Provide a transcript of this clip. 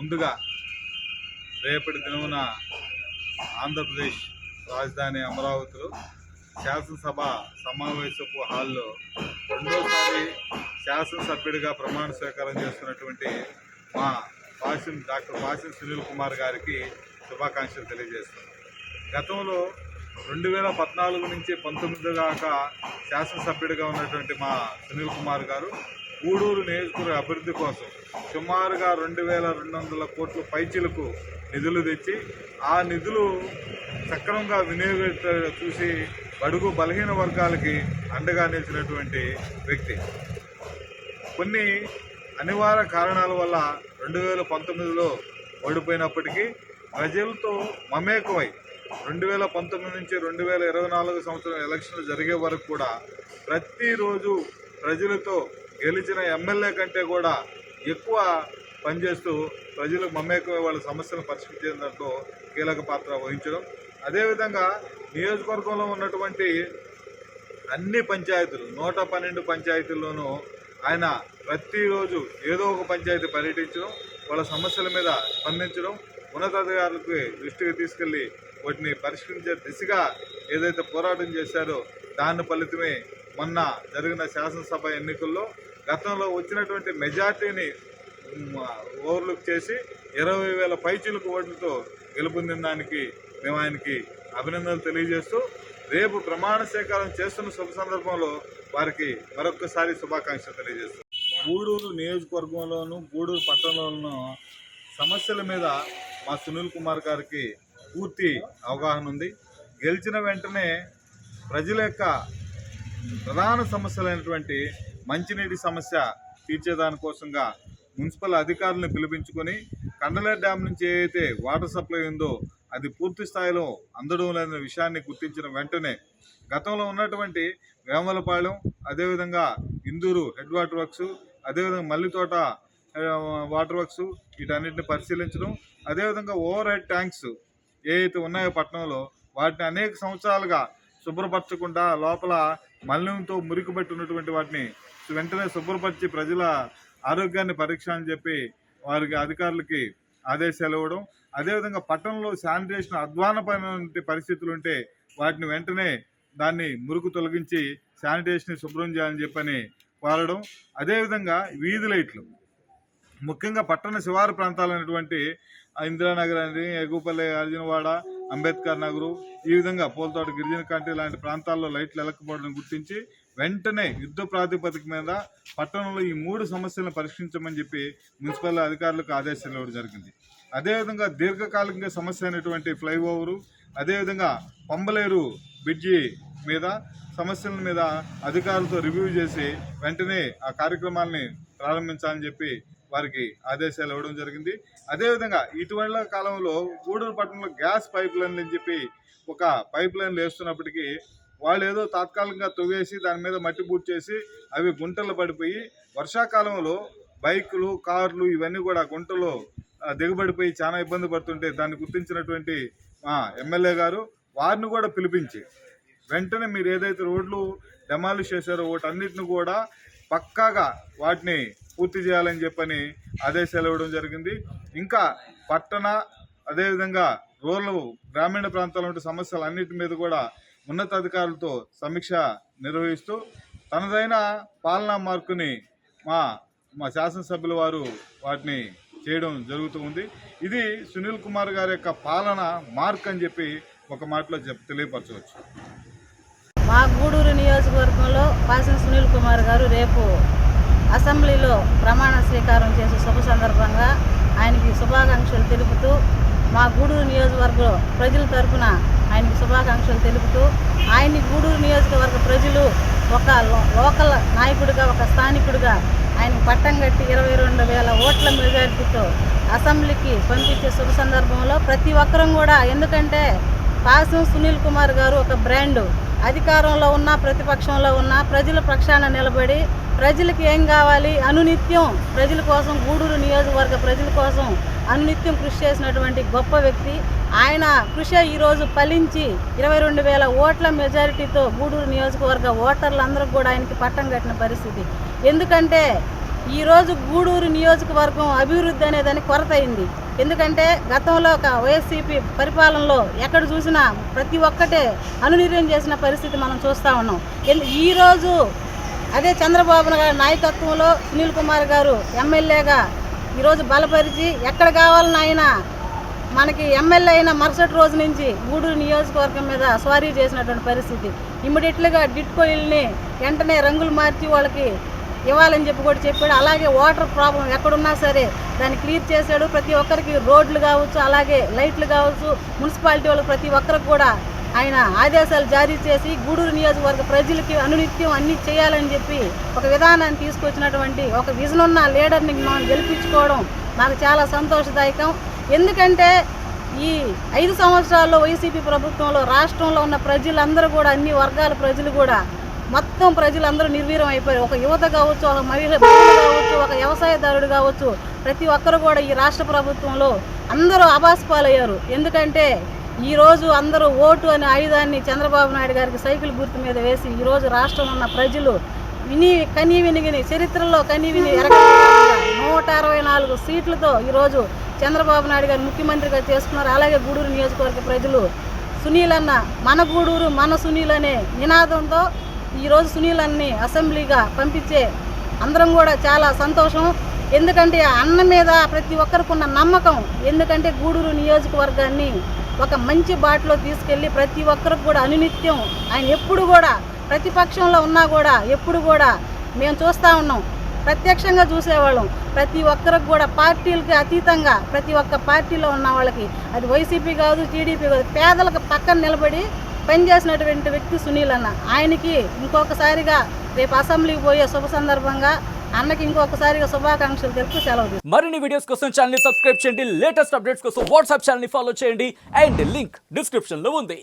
ముందుగా రేపటి దినమున ఆంధ్రప్రదేశ్ రాజధాని అమరావతిలో శాసనసభ సమావేశపు హాల్లో రెండోసారి శాసనసభ్యుడిగా ప్రమాణ స్వీకారం చేస్తున్నటువంటి మా డాక్టర్ పాసిం సునీల్ కుమార్ గారికి శుభాకాంక్షలు తెలియజేస్తున్నాం. గతంలో 2014 నుంచి 19 దాకా శాసనసభ్యుడిగా ఉన్నటువంటి మా సునీల్ కుమార్ గారు గూడూరు నియోజకవర్గ అభివృద్ధి కోసం సుమారుగా 2200 కోట్ల పైచిలకు నిధులు తెచ్చి ఆ నిధులు సక్రమంగా వినియోగ చూసి బడుగు బలహీన వర్గాలకి అండగా నిలిచినటువంటి వ్యక్తి. కొన్ని అనివార్య కారణాల వల్ల 2019లో ఓడిపోయినప్పటికీ ప్రజలతో మమేకమై 2019 నుంచి 2024 సంవత్సరం ఎలక్షన్లు జరిగే వరకు కూడా ప్రతిరోజు ప్రజలతో గెలిచిన ఎమ్మెల్యే కంటే కూడా ఎక్కువ పనిచేస్తూ ప్రజలకు మమేకమై వాళ్ళ సమస్యలను పరిష్కరించే దాంట్లో కీలక పాత్ర వహించడం. అదేవిధంగా నియోజకవర్గంలో ఉన్నటువంటి అన్ని పంచాయతీలు 112 పంచాయతీల్లోనూ ఆయన ప్రతిరోజు ఏదో ఒక పంచాయతీ పర్యటించడం, వాళ్ళ సమస్యల మీద స్పందించడం, ఉన్నతాధికారులకు దృష్టికి తీసుకెళ్లి వాటిని పరిష్కరించే దిశగా ఏదైతే పోరాటం చేశారో దాని ఫలితమే మొన్న జరిగిన శాసనసభ ఎన్నికల్లో గతంలో వచ్చినటువంటి మెజార్టీని ఓవర్లుక్ చేసి 20,000 పైచిలకు ఓట్లతో గెలుపొందిన దానికి మేము ఆయనకి అభినందనలు తెలియజేస్తూ రేపు ప్రమాణ స్వీకారం చేస్తున్న శుభ సందర్భంలో వారికి మరొకసారి శుభాకాంక్షలు తెలియజేస్తాం. గూడూరు నియోజకవర్గంలోనూ గూడూరు పట్టణంలోనూ సమస్యల మీద మా సునీల్ కుమార్ గారికి పూర్తి అవగాహన ఉంది. గెలిచిన వెంటనే ప్రజల యొక్క ప్రధాన సమస్యలైనటువంటి మంచినీటి సమస్య తీర్చేదానికోసంగా మున్సిపల్ అధికారులను పిలిపించుకొని కండలేరు డ్యామ్ నుంచి ఏదైతే వాటర్ సప్లై ఉందో అది పూర్తి స్థాయిలో అందడం లేని విషయాన్ని గుర్తించిన వెంటనే గతంలో ఉన్నటువంటి వేమలపాలెం, అదేవిధంగా ఇందూరు హెడ్ వాటర్ వర్క్స్, అదేవిధంగా మల్లితోట వాటర్ వర్క్స్ వీటన్నిటిని పరిశీలించడం, అదేవిధంగా ఓవర్ హెడ్ ట్యాంక్స్ ఏవైతే ఉన్నాయో పట్టణంలో వాటిని అనేక సంవత్సరాలుగా శుభ్రపరచకుండా లోపల మలినంతో మురికిబట్టి ఉన్నటువంటి వాటిని వెంటనే శుభ్రపరిచి ప్రజల ఆరోగ్యాన్ని పరీక్ష అని చెప్పి వారికి అధికారులకి ఆదేశాలు ఇవ్వడం, అదేవిధంగా పట్టణంలో శానిటేషన్ అధ్వానమైన పరిస్థితులు ఉంటే వాటిని వెంటనే దాన్ని మురుకు తొలగించి శానిటేషన్ శుభ్రం చేయాలని చెప్పని కోరడం, అదేవిధంగా వీధి లైట్లు ముఖ్యంగా పట్టణ శివారు ప్రాంతాలైనటువంటి ఇందిరానగర్ అని, ఎగుపల్లి, అర్జునవాడ, అంబేద్కర్ నగరు, ఈ విధంగా పూలతోట, గిరిజన కాంటీ లాంటి ప్రాంతాల్లో లైట్లు ఎలకపోవడం గుర్తించి వెంటనే యుద్ధ ప్రాతిపదిక మీద పట్టణంలో ఈ 3 సమస్యలను పరిష్కరించమని చెప్పి మున్సిపల్ అధికారులకు ఆదేశాలు ఇవ్వడం జరిగింది. అదేవిధంగా దీర్ఘకాలికంగా సమస్య అయినటువంటి ఫ్లైఓవరు, అదేవిధంగా పంబలేరు బ్రిడ్జి మీద సమస్యల మీద అధికారులతో రివ్యూ చేసి వెంటనే ఆ కార్యక్రమాలని ప్రారంభించాలని చెప్పి వారికి ఆదేశాలు ఇవ్వడం జరిగింది. అదేవిధంగా ఇటీవల కాలంలో గూడూరు పట్టణంలో గ్యాస్ పైప్ లైన్లు అని చెప్పి ఒక పైప్ లైన్లు వేస్తున్నప్పటికీ వాళ్ళు ఏదో తాత్కాలికంగా తవ్వేసి దాని మీద మట్టి బూట్ చేసి అవి గుంటలు పడిపోయి వర్షాకాలంలో బైకులు, కార్లు ఇవన్నీ కూడా గుంటలో దిగబడిపోయి చాలా ఇబ్బంది పడుతుంటే దాన్ని గుర్తించినటువంటి మా ఎమ్మెల్యే గారు వారిని కూడా పిలిపించి వెంటనే మీరు ఏదైతే రోడ్లు డెమాలిష్ చేశారో వాటన్నిటిని కూడా పక్కాగా వాటిని పూర్తి చేయాలని చెప్పని ఆదేశాలు ఇవ్వడం జరిగింది. ఇంకా పట్టణ అదేవిధంగా రూరల్ గ్రామీణ ప్రాంతాల్లో ఉండే సమస్యలన్నిటి మీద కూడా ఉన్నతాధికారులతో సమీక్ష నిర్వహిస్తూ తనదైన పాలనా మార్కుని మా శాసనసభ్యుల వారు వాటిని చేయడం జరుగుతూ ఉంది. ఇది సునీల్ కుమార్ గారి యొక్క పాలన మార్క్ అని చెప్పి ఒక మాటలో తెలియపరచవచ్చు. మా గూడూరు నియోజకవర్గంలో పాసిం సునీల్ కుమార్ గారు రేపు అసెంబ్లీలో ప్రమాణ స్వీకారం చేసే శుభ సందర్భంగా ఆయనకి శుభాకాంక్షలు తెలుపుతూ మా గూడూరు నియోజకవర్గ ప్రజల తరఫున ఆయనకి శుభాకాంక్షలు తెలుపుతూ ఆయన్ని గూడూరు నియోజకవర్గ ప్రజలు ఒక లోకల్ నాయకుడిగా, ఒక స్థానికుడిగా ఆయనకి పట్టం కట్టి 22,000 ఓట్ల మెజారిటీతో అసెంబ్లీకి పంపించే శుభ సందర్భంలో ప్రతి ఒక్కరం కూడా, ఎందుకంటే పాసిం సునీల్ కుమార్ గారు ఒక బ్రాండు, అధికారంలో ఉన్న ప్రతిపక్షంలో ఉన్న ప్రజల పక్షాన నిలబడి ప్రజలకు ఏం కావాలి అనునిత్యం ప్రజల కోసం, గూడూరు నియోజకవర్గ ప్రజల కోసం అనునిత్యం కృషి చేసినటువంటి గొప్ప వ్యక్తి. ఆయన కృషి ఈరోజు ఫలించి 22,000 ఓట్ల మెజారిటీతో గూడూరు నియోజకవర్గ ఓటర్లందరూ కూడా ఆయనకి పట్టం కట్టిన పరిస్థితి. ఎందుకంటే ఈరోజు గూడూరు నియోజకవర్గం అభివృద్ధి అనేదానికి కొరత అయింది. ఎందుకంటే గతంలో ఒక వైఎస్సీపీ పరిపాలనలో ఎక్కడ చూసినా ప్రతి ఒక్కటే అనునిర్యం చేసిన పరిస్థితి మనం చూస్తూ ఉన్నాం. ఈరోజు అదే చంద్రబాబు గారి నాయకత్వంలో సునీల్ కుమార్ గారు ఎమ్మెల్యేగా ఈరోజు బలపరిచి ఎక్కడ కావాలని ఆయన మనకి ఎమ్మెల్యే అయిన మరుసటి రోజు నుంచి గూడూరు నియోజకవర్గం మీద స్వారీ చేసినటువంటి పరిస్థితి. ఇమ్మీడియట్లీగా డిట్కోయిల్ని వెంటనే రంగులు మార్చి వాళ్ళకి ఇవ్వాలని చెప్పి కూడా చెప్పాడు. అలాగే వాటర్ ప్రాబ్లం ఎక్కడున్నా సరే దాన్ని క్లియర్ చేశాడు. ప్రతి ఒక్కరికి రోడ్లు కావచ్చు, అలాగే లైట్లు కావచ్చు, మున్సిపాలిటీ వాళ్ళకి ప్రతి ఒక్కరికి కూడా ఆయన ఆదేశాలు జారీ చేసి గూడూరు నియోజకవర్గ ప్రజలకి అనునిత్యం అన్నీ చేయాలని చెప్పి ఒక విధానాన్ని తీసుకొచ్చినటువంటి ఒక విజన్ ఉన్న లీడర్ని మనం గెలిపించుకోవడం నాకు చాలా సంతోషదాయకం. ఎందుకంటే ఈ 5 సంవత్సరాల్లో వైసీపీ ప్రభుత్వంలో రాష్ట్రంలో ఉన్న ప్రజలందరూ కూడా, అన్ని వర్గాల ప్రజలు కూడా, మొత్తం ప్రజలందరూ నిర్వీర్యం అయిపోయారు. ఒక యువత కావచ్చు, ఒక మహిళలు కావచ్చు, ఒక వ్యవసాయదారుడు కావచ్చు, ప్రతి ఒక్కరు కూడా ఈ రాష్ట్ర ప్రభుత్వంలో అందరూ అబాస్పాలయ్యారు. ఎందుకంటే ఈరోజు అందరూ ఓటు అనే ఆయుధాన్ని చంద్రబాబు నాయుడు గారికి సైకిల్ గుర్తు మీద వేసి ఈరోజు రాష్ట్రంలో ఉన్న ప్రజలు కనీవిని చరిత్రలో కనీవిని 164 సీట్లతో ఈరోజు చంద్రబాబు నాయుడు గారు ముఖ్యమంత్రిగా చేసుకున్నారు. అలాగే గూడూరు నియోజకవర్గ ప్రజలు సునీల్ అన్న, మన గూడూరు మన సునీల్ అనే నినాదంతో ఈరోజు సునీల్ అన్ని అసెంబ్లీగా పంపించే అందరం కూడా చాలా సంతోషం. ఎందుకంటే అన్న మీద ప్రతి ఒక్కరికి ఉన్న నమ్మకం. ఎందుకంటే గూడూరు నియోజకవర్గాన్ని ఒక మంచి బాటలో తీసుకెళ్ళి ప్రతి ఒక్కరికి కూడా అనునిత్యం ఆయన ఎప్పుడు కూడా ప్రతిపక్షంలో ఉన్నా కూడా ఎప్పుడు కూడా మేము చూస్తూ ఉన్నాం, ప్రత్యక్షంగా చూసేవాళ్ళం. ప్రతి ఒక్కరికి కూడా పార్టీలకి అతీతంగా ప్రతి ఒక్క పార్టీలో ఉన్న వాళ్ళకి, అది వైసీపీ కాదు, టీడీపీ కాదు, పేదలకు పక్కన నిలబడి పనిచేసినటువంటి వ్యక్తి సునీల్ అన్న. ఆయనకి ఇంకొకసారిగా రేపు అసెంబ్లీకి పోయే శుభ సందర్భంగా అన్నకి ఇంకొకసారిగా శుభాకాంక్షలు తెలుపు సెలవు. మరిన్ని వీడియోస్ కోసం ఛానల్ ని సబ్స్క్రైబ్ చేయండి, లేటెస్ట్ అప్డేట్స్ కోసం వాట్సాప్ ఛానల్ ని ఫాలో చేయండి అండ్ లింక్ డిస్క్రిప్షన్ లో ఉంది.